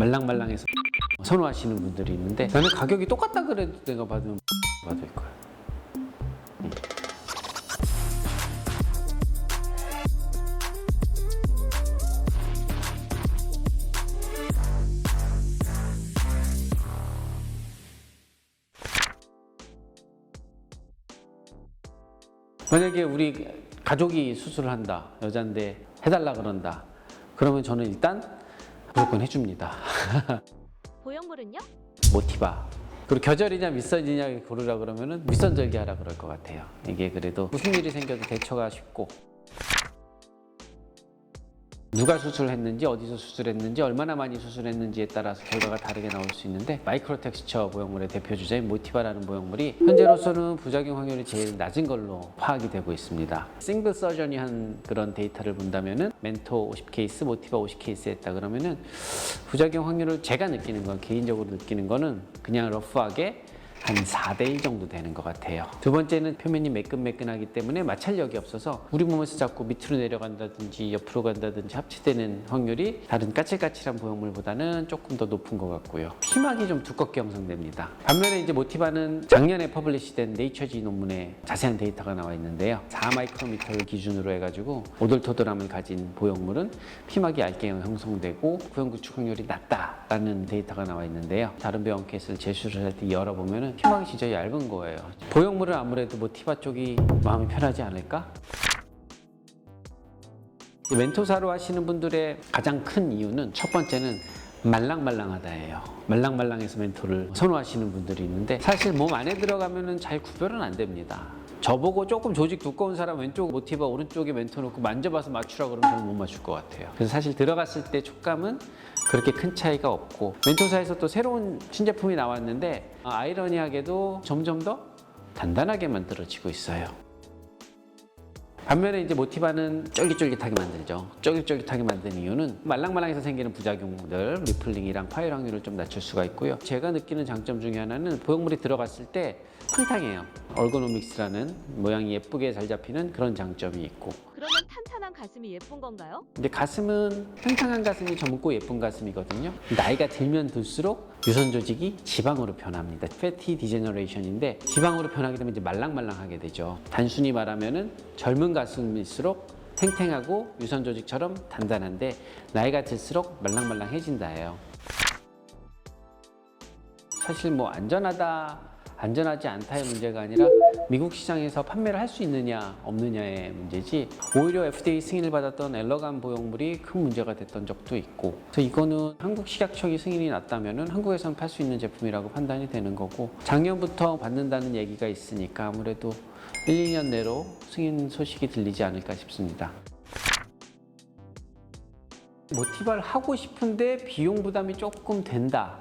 말랑말랑해서 선호하시는 분들이 있는데, 나는 가격이 똑같다 그래도 내가 받을 거야. 만약에 우리 가족이 수술을 한다, 여잔데 해달라 그런다, 그러면 저는 일단 무조건 해줍니다. 보형물은요? 모티바. 그리고 겨절이냐 밑선이냐 고르라 그러면은 밑선절개 하라 그럴 것 같아요. 이게 그래도 무슨 일이 생겨도 대처가 쉽고, 누가 수술했는지, 어디서 수술했는지, 얼마나 많이 수술했는지에 따라서 결과가 다르게 나올 수 있는데, 마이크로 텍스처 보형물의 대표 주자인 모티바라는 보형물이 현재로서는 부작용 확률이 제일 낮은 걸로 파악이 되고 있습니다. 싱글 서전이 한 그런 데이터를 본다면은 멘토 50케이스, 모티바 50케이스 했다 그러면은 부작용 확률을 제가 느끼는 건, 개인적으로 느끼는 거는 그냥 러프하게 한 4대1 정도 되는 것 같아요. 두 번째는 표면이 매끈매끈하기 때문에 마찰력이 없어서 우리 몸에서 자꾸 밑으로 내려간다든지 옆으로 간다든지 합치되는 확률이 다른 까칠까칠한 보형물보다는 조금 더 높은 것 같고요. 피막이 좀 두껍게 형성됩니다. 반면에 이제 모티바는 작년에 퍼블리시된 네이처지 논문에 자세한 데이터가 나와 있는데요. 4마이크로미터를 기준으로 해가지고 오돌토돌함을 가진 보형물은 피막이 얇게 형성되고 구형 구축 확률이 낮다라는 데이터가 나와 있는데요. 다른 병원 케이스를 재수를 할 때 열어보면 피막이 진짜 얇은 거예요. 보형물은 아무래도 모티바 쪽이 마음이 편하지 않을까? 멘토사로 하시는 분들의 가장 큰 이유는, 첫 번째는 말랑말랑하다예요. 말랑말랑해서 멘토를 선호하시는 분들이 있는데, 사실 몸 안에 들어가면 잘 구별은 안 됩니다. 저보고 조금 조직 두꺼운 사람 왼쪽 모티바, 오른쪽에 멘토 놓고 만져봐서 맞추라 그러면 저는 못 맞출 것 같아요. 그래서 사실 들어갔을 때 촉감은 그렇게 큰 차이가 없고, 멘토사에서 또 새로운 신제품이 나왔는데 아이러니하게도 점점 더 단단하게 만들어지고 있어요. 반면에 이제 모티바는 쫄깃쫄깃하게 만들죠. 쫄깃쫄깃하게 만드는 이유는 말랑말랑해서 생기는 부작용들, 리플링이랑 파열 확률을 좀 낮출 수가 있고요. 제가 느끼는 장점 중에 하나는 보형물이 들어갔을 때 탕탕해요. 얼고노믹스라는 모양이 예쁘게 잘 잡히는 그런 장점이 있고. 그러면 탄탄한 가슴이 예쁜 건가요? 근데 가슴은 팽팽한 가슴이 젊고 예쁜 가슴이거든요. 나이가 들면 들수록 유선 조직이 지방으로 변합니다. 패티 디제너레이션인데, 지방으로 변하게 되면 이제 말랑말랑하게 되죠. 단순히 말하면은 젊은 가슴일수록 탱탱하고 유선 조직처럼 단단한데, 나이가 들수록 말랑말랑해진다예요. 사실 뭐 안전하지 않다의 문제가 아니라 미국 시장에서 판매를 할 수 있느냐 없느냐의 문제지, 오히려 FDA 승인을 받았던 엘러간 보형물이 큰 문제가 됐던 적도 있고, 그래서 이거는 한국 식약청이 승인이 났다면 한국에서는 팔 수 있는 제품이라고 판단이 되는 거고, 작년부터 받는다는 얘기가 있으니까 아무래도 1, 2년 내로 승인 소식이 들리지 않을까 싶습니다. 모티바를 하고 싶은데 비용 부담이 조금 된다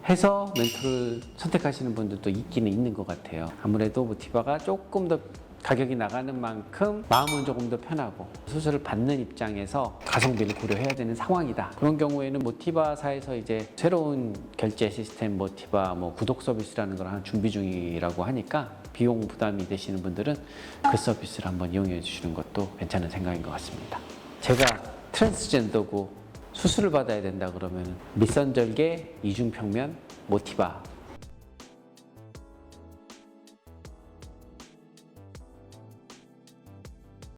해서 멘토를 선택하시는 분들도 있기는 있는 것 같아요. 아무래도 모티바가 조금 더 가격이 나가는 만큼 마음은 조금 더 편하고, 수술을 받는 입장에서 가성비를 고려해야 되는 상황이다. 그런 경우에는 모티바사에서 이제 새로운 결제 시스템 모티바 구독 서비스라는 걸 하나 준비 중이라고 하니까, 비용 부담이 되시는 분들은 그 서비스를 한번 이용해 주시는 것도 괜찮은 생각인 것 같습니다. 제가 트랜스젠더고 수술을 받아야 된다 그러면 밑선절개, 이중평면, 모티바